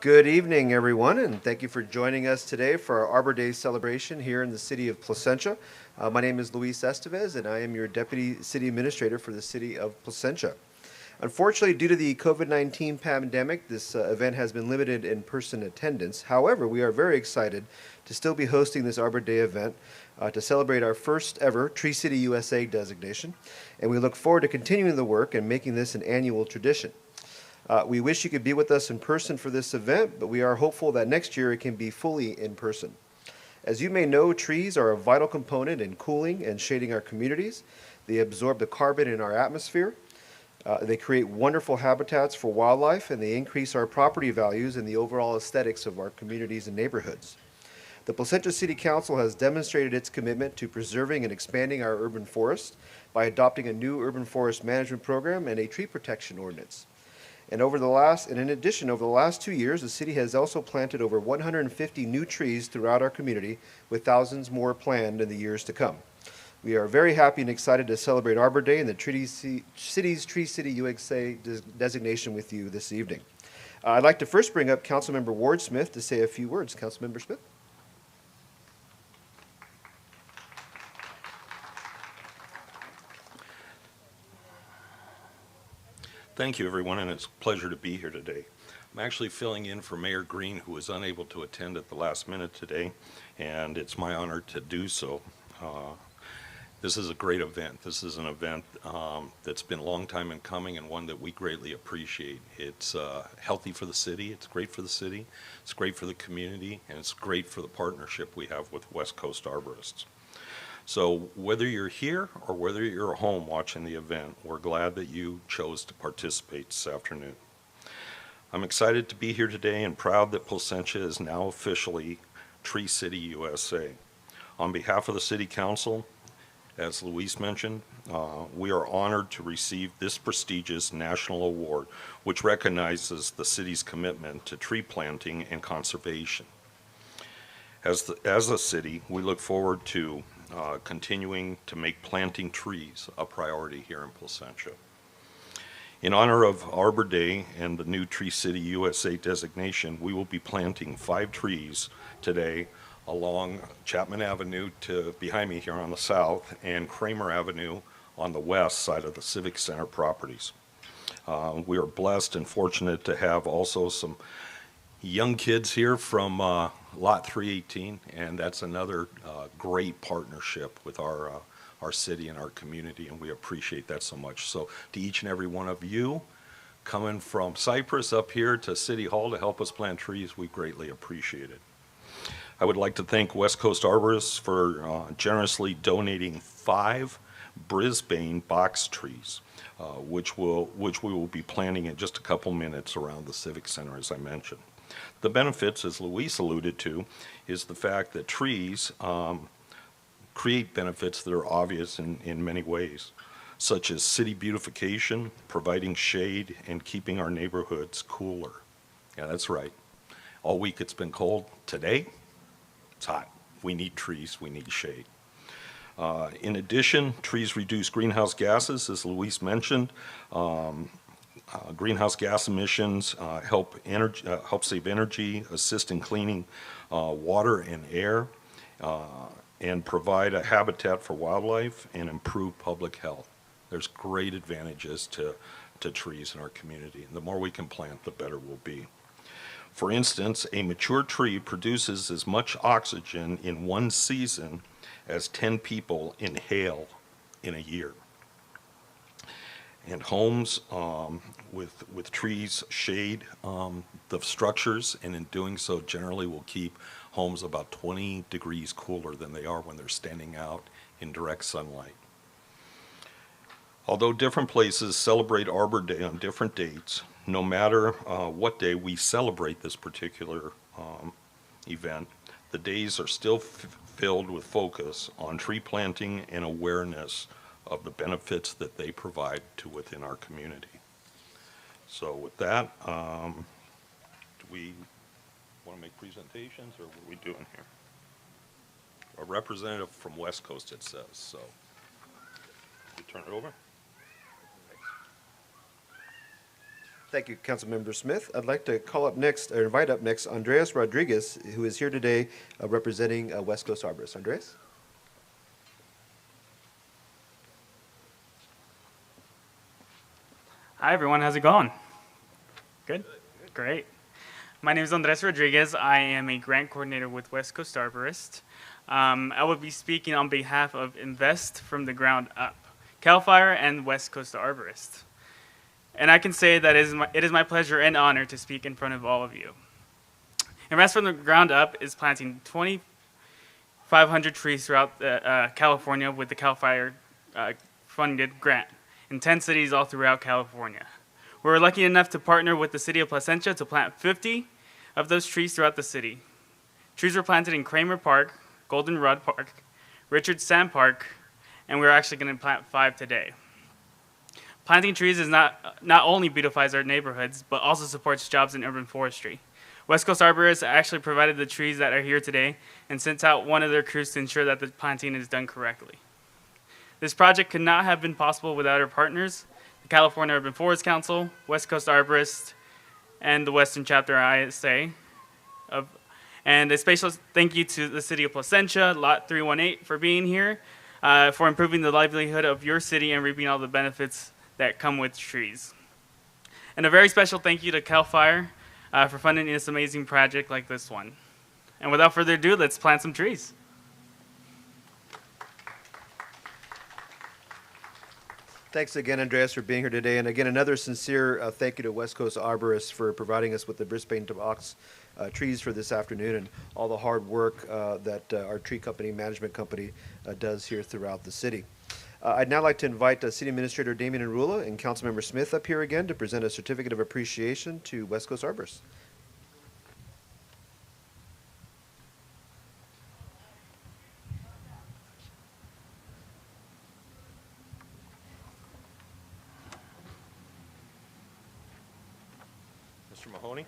Good evening, everyone, and thank you for joining us today for our Arbor Day celebration here in the city of Placentia. My name is Luis Estevez, and I am your Deputy City Administrator for the city of Placentia. Unfortunately, due to the COVID-19 pandemic, this event has been limited in person attendance. However, we are very excited to still be hosting this Arbor Day event to celebrate our first ever Tree City USA designation, and we look forward to continuing the work and making this an annual tradition. We wish you could be with us in person for this event, but we are hopeful that next year it can be fully in person. As you may know, trees are a vital component in cooling and shading our communities. They absorb the carbon in our atmosphere. They create wonderful habitats for wildlife, and they increase our property values and the overall aesthetics of our communities and neighborhoods. The Placentia City Council has demonstrated its commitment to preserving and expanding our urban forests by adopting a new urban forest management program and a tree protection ordinance. And in addition, over the last 2 years, the city has also planted over 150 new trees throughout our community, with thousands more planned in the years to come. We are very happy and excited to celebrate Arbor Day and the city's Tree City USA designation with you this evening. I'd like to first bring up Councilmember Ward Smith to say a few words. Councilmember Smith. Thank you, everyone, and it's a pleasure to be here today. I'm actually filling in for Mayor Green, who was unable to attend at the last minute today, and it's my honor to do so. This is a great event. This is an event that's been a long time in coming and one that we greatly appreciate. It's healthy for the city, it's great for the city, it's great for the community, and it's great for the partnership we have with West Coast arborists. So whether you're here or whether you're at home watching the event, we're glad that you chose to participate this afternoon. I'm excited to be here today and proud that Placentia is now officially Tree City USA. On behalf of the City Council, as Luis mentioned, we are honored to receive this prestigious national award, which recognizes the city's commitment to tree planting and conservation. As a city, we look forward to continuing to make planting trees a priority here in Placentia. In honor of Arbor Day and the new Tree City USA designation, we will be planting 5 trees today along Chapman Avenue to behind me here on the south and Kramer Avenue on the west side of the Civic Center properties. We are blessed and fortunate to have also some young kids here from Lot 318, and that's another great partnership with our city and our community, and we appreciate that so much. So to each and every one of you coming from Cypress up here to City Hall to help us plant trees, we greatly appreciate it. I would like to thank West Coast Arborists for generously donating 5 Brisbane box trees, which we will be planting in just a couple minutes around the Civic Center, as I mentioned. The benefits, as Luis alluded to, is the fact that trees create benefits that are obvious in many ways, such as city beautification, providing shade, and keeping our neighborhoods cooler. Yeah, that's right. All week it's been cold. Today, it's hot. We need trees, we need shade. In addition, trees reduce greenhouse gases, as Luis mentioned. Greenhouse gas emissions help save energy, assist in cleaning water and air, and provide a habitat for wildlife and improve public health. There's great advantages to trees in our community, and the more we can plant, the better we'll be. For instance, a mature tree produces as much oxygen in one season as 10 people inhale in a year. And homes with trees shade the structures, and in doing so generally will keep homes about 20 degrees cooler than they are when they're standing out in direct sunlight. Although different places celebrate Arbor Day on different dates, no matter what day we celebrate this particular event, the days are still filled with focus on tree planting and awareness of the benefits that they provide to within our community. So with that, do we want to make presentations, or what are we doing here? A representative from West Coast, it says, so. You turn it over? Thank you, Councilmember Smith. I'd like to call up next, or invite up next, Andreas Rodriguez, who is here today representing West Coast Arborists. Andreas? Hi everyone, how's it going? Good? Great. My name is Andres Rodriguez. I am a grant coordinator with West Coast Arborist. I will be speaking on behalf of Invest from the Ground Up, CAL FIRE and West Coast Arborist. And I can say that it is my pleasure and honor to speak in front of all of you. Invest from the Ground Up is planting 2,500 trees throughout California with the CAL FIRE funded grant in 10 cities all throughout California. We were lucky enough to partner with the city of Placentia to plant 50 of those trees throughout the city. Trees were planted in Kramer Park, Goldenrod Park, Richard Sand Park, and we're actually going to plant 5 today. Planting trees is not only beautifies our neighborhoods, but also supports jobs in urban forestry. West Coast Arborists actually provided the trees that are here today and sent out one of their crews to ensure that the planting is done correctly. This project could not have been possible without our partners, the California Urban Forest Council, West Coast Arborists, and the Western Chapter ISA. And a special thank you to the City of Placentia, Lot 318, for being here, for improving the livelihood of your city and reaping all the benefits that come with trees. And a very special thank you to CAL FIRE for funding this amazing project like this one. And without further ado, let's plant some trees. Thanks again, Andreas, for being here today. And again, another sincere thank you to West Coast Arborists for providing us with the Brisbane box trees for this afternoon and all the hard work that our tree company, management company, does here throughout the city. I'd now like to invite City Administrator Damian Enrula and Councilmember Smith up here again to present a certificate of appreciation to West Coast Arborists. Mr. Mahoney?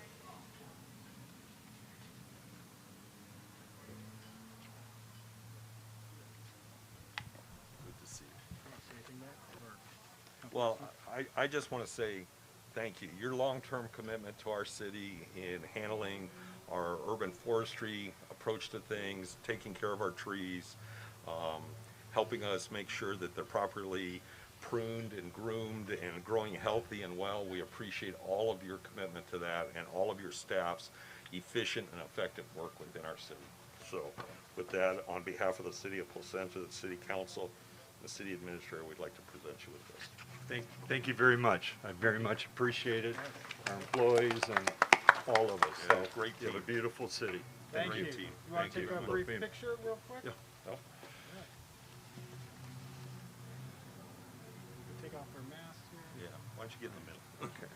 Good to see you. Well, I just want to say thank you. Your long-term commitment to our city in handling our urban forestry approach to things, taking care of our trees, helping us make sure that they're properly pruned and groomed and growing healthy and well. We appreciate all of your commitment to that and all of your staff's efficient and effective work within our city. So with that, on behalf of the City of Placentia, the City Council, the City Administrator, we'd like to present you with this. Thank you very much. I very much appreciate it, our employees and all of us. Yeah, So great you have a team. beautiful city. Thank you. Great team. You want Thank to take you. a brief Being- picture real quick? Yeah. No? Take off our masks here. Yeah. Why don't you get in the middle? Okay.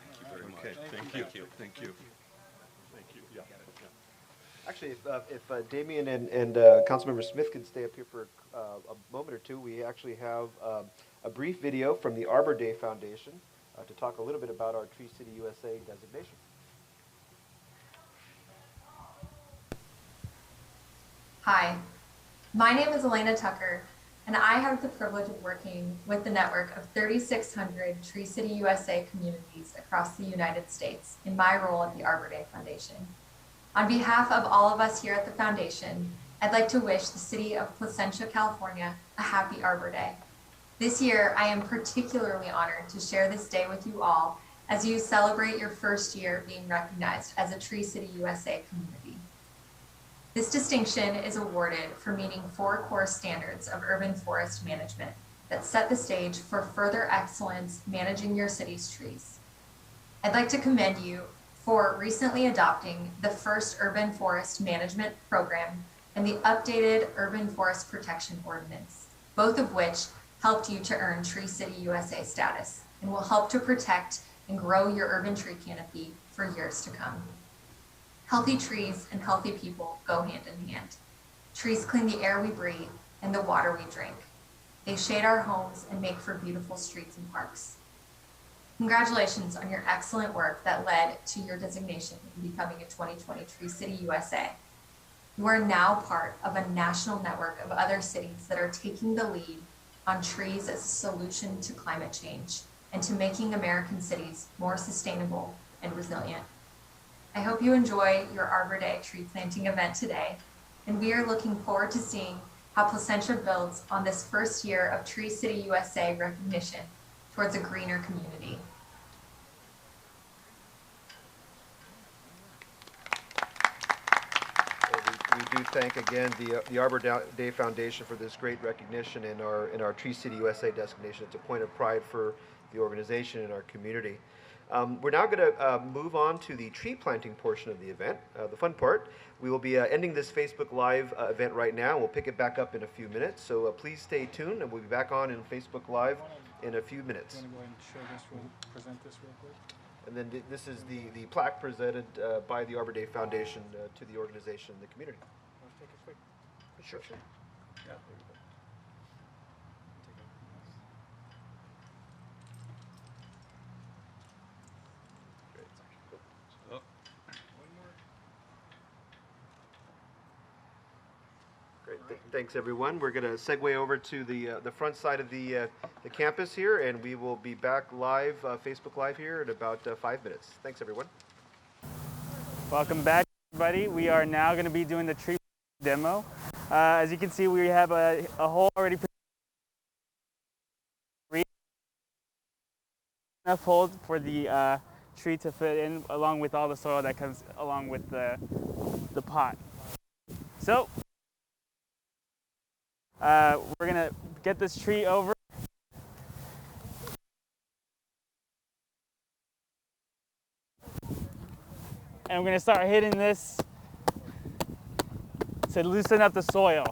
Thank you very much. Okay, thank you. Thank you. Thank you. Yeah. Actually, if Damian and Councilmember Smith could stay up here for a moment or two, we actually have a brief video from the Arbor Day Foundation to talk a little bit about our Tree City USA designation. Hi, my name is Elena Tucker, and I have the privilege of working with the network of 3,600 Tree City USA communities across the United States in my role at the Arbor Day Foundation. On behalf of all of us here at the Foundation, I'd like to wish the city of Placentia, California, a happy Arbor Day. This year, I am particularly honored to share this day with you all as you celebrate your first year being recognized as a Tree City USA community. This distinction is awarded for meeting 4 core standards of urban forest management that set the stage for further excellence managing your city's trees. I'd like to commend you for recently adopting the first urban forest management program and the updated urban forest protection ordinance, both of which helped you to earn Tree City USA status and will help to protect and grow your urban tree canopy for years to come. Healthy trees and healthy people go hand in hand. Trees clean the air we breathe and the water we drink. They shade our homes and make for beautiful streets and parks. Congratulations on your excellent work that led to your designation in becoming a 2020 Tree City USA. You are now part of a national network of other cities that are taking the lead on trees as a solution to climate change and to making American cities more sustainable and resilient. I hope you enjoy your Arbor Day tree planting event today, and we are looking forward to seeing how Placentia builds on this first year of Tree City USA recognition towards a greener community. We do thank again the Arbor Day Foundation for this great recognition in our Tree City USA designation. It's a point of pride for the organization and our community. We're now going to move on to the tree planting portion of the event, the fun part. We will be ending this Facebook Live event right now. We'll pick it back up in a few minutes, so please stay tuned, and we'll be back on in Facebook Live in a few minutes. Want to go ahead and show this, present this real quick? And then this is the plaque presented by the Arbor Day Foundation to the organization and the community. Want to take a quick Sure. picture? Yeah. Great. Thanks, everyone. We're going to segue over to the front side of the campus here, and we will be back live, Facebook Live here in about 5 minutes. Thanks, everyone. Welcome back, everybody. We are now going to be doing the tree demo. As you can see, we have a hole already enough hole for the tree to fit in, along with all the soil that comes along with the pot. So we're gonna get this tree over. And we're gonna start hitting this to loosen up the soil.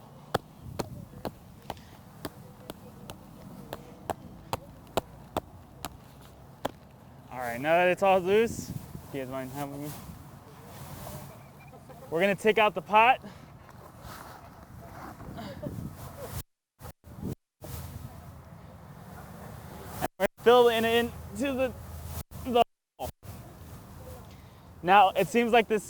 All right, now that it's all loose, you guys mind helping me? We're gonna take out the pot. And we're gonna fill it into the hole. Now, it seems like this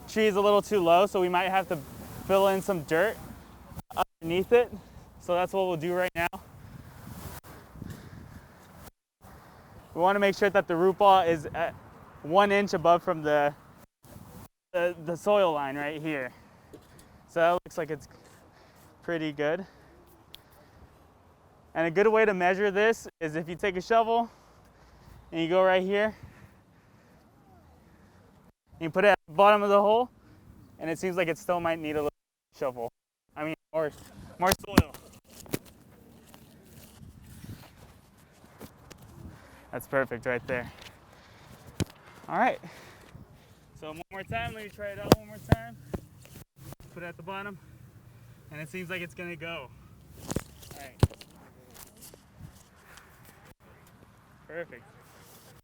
tree is a little too low, so we might have to fill in some dirt underneath it. So that's what we'll do right now. We want to make sure that the root ball is at 1 inch above from the soil line right here. So that looks like it's pretty good. And a good way to measure this is if you take a shovel and you go right here, and you put it at the bottom of the hole, and it seems like it still might need a little shovel. More soil. That's perfect right there. All right. So one more time, let me try it out one more time. Put it at the bottom, and it seems like it's gonna go. All right. Perfect.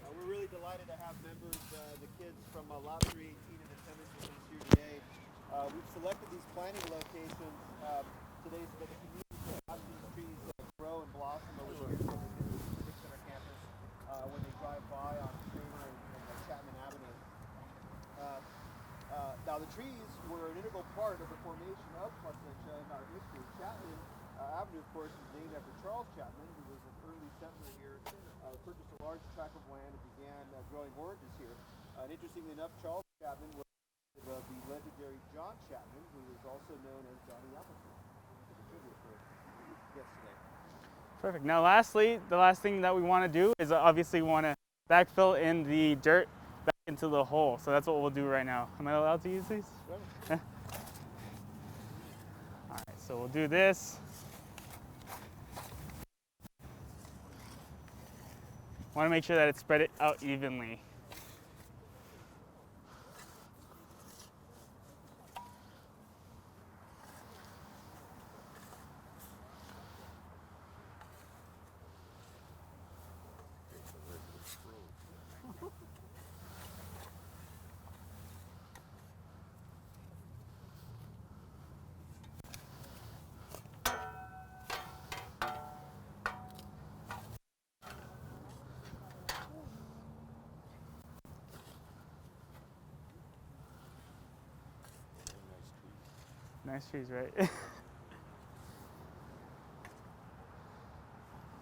We're really delighted to have members, the kids from Lot 318 in attendance with us here today. We've selected these planting locations today so that the community can watch these trees grow and blossom over the years in the center campus when they drive by on Kramer and Chapman Avenue. Now the trees were an integral part of the formation of Placentia and our history. Chapman Avenue, of course, is named after Charles Chapman, who was an early settler here, purchased a large tract of land and began growing oranges here. And interestingly enough, Charles Chapman was the legendary John Chapman, who is also known as Johnny Appleseed. Yes, today. Perfect. Now lastly, the last thing that we want to do is obviously want to backfill in the dirt back into the hole. So that's what we'll do right now. Am I allowed to use these? All right, so we'll do this. Want to make sure that it's spread it out evenly. Nice trees, right?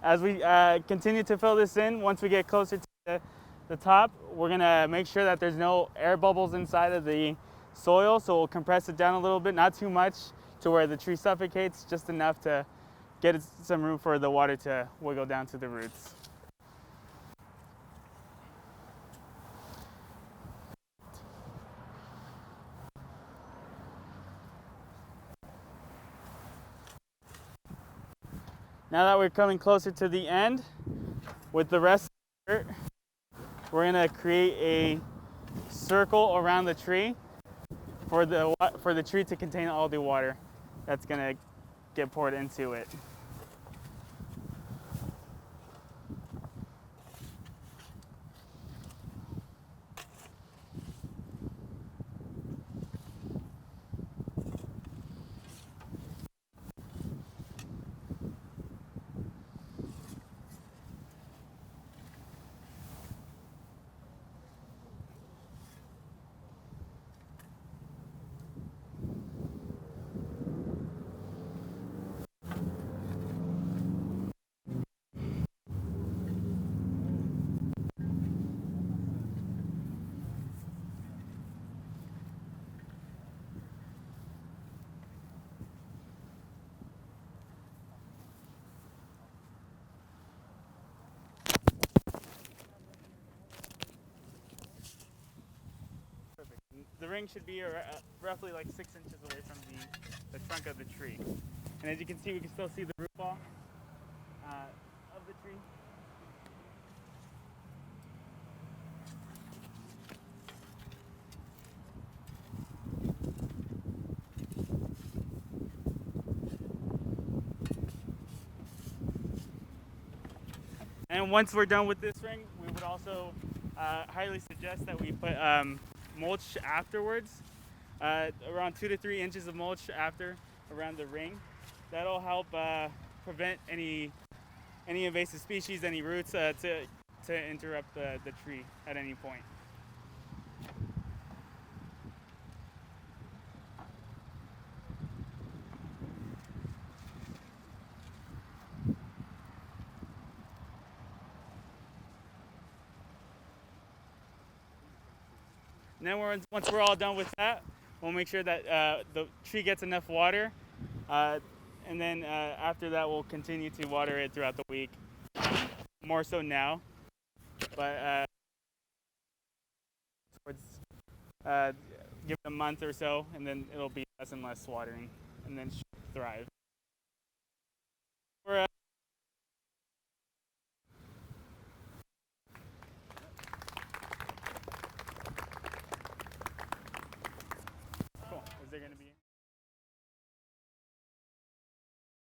As we continue to fill this in, once we get closer to the top, we're gonna make sure that there's no air bubbles inside of the soil, so we'll compress it down a little bit, not too much to where the tree suffocates, just enough to get some room for the water to wiggle down to the roots. Now that we're coming closer to the end, with the rest of the dirt, we're gonna create a circle around the tree for the tree to contain all the water that's gonna get poured into it. The ring should be roughly like 6 inches away from the trunk of the tree. And as you can see, we can still see the root ball of the tree. And once we're done with this ring, we would also highly suggest that we put mulch afterwards, around 2 to 3 inches of mulch after around the ring. That'll help prevent any invasive species, any roots to interrupt the tree at any point. And then once we're all done with that, we'll make sure that the tree gets enough water. And then after that, we'll continue to water it throughout the week. More so now. But give it a month or so, and then it'll be less and less watering, and then thrive. Cool. Is there going to be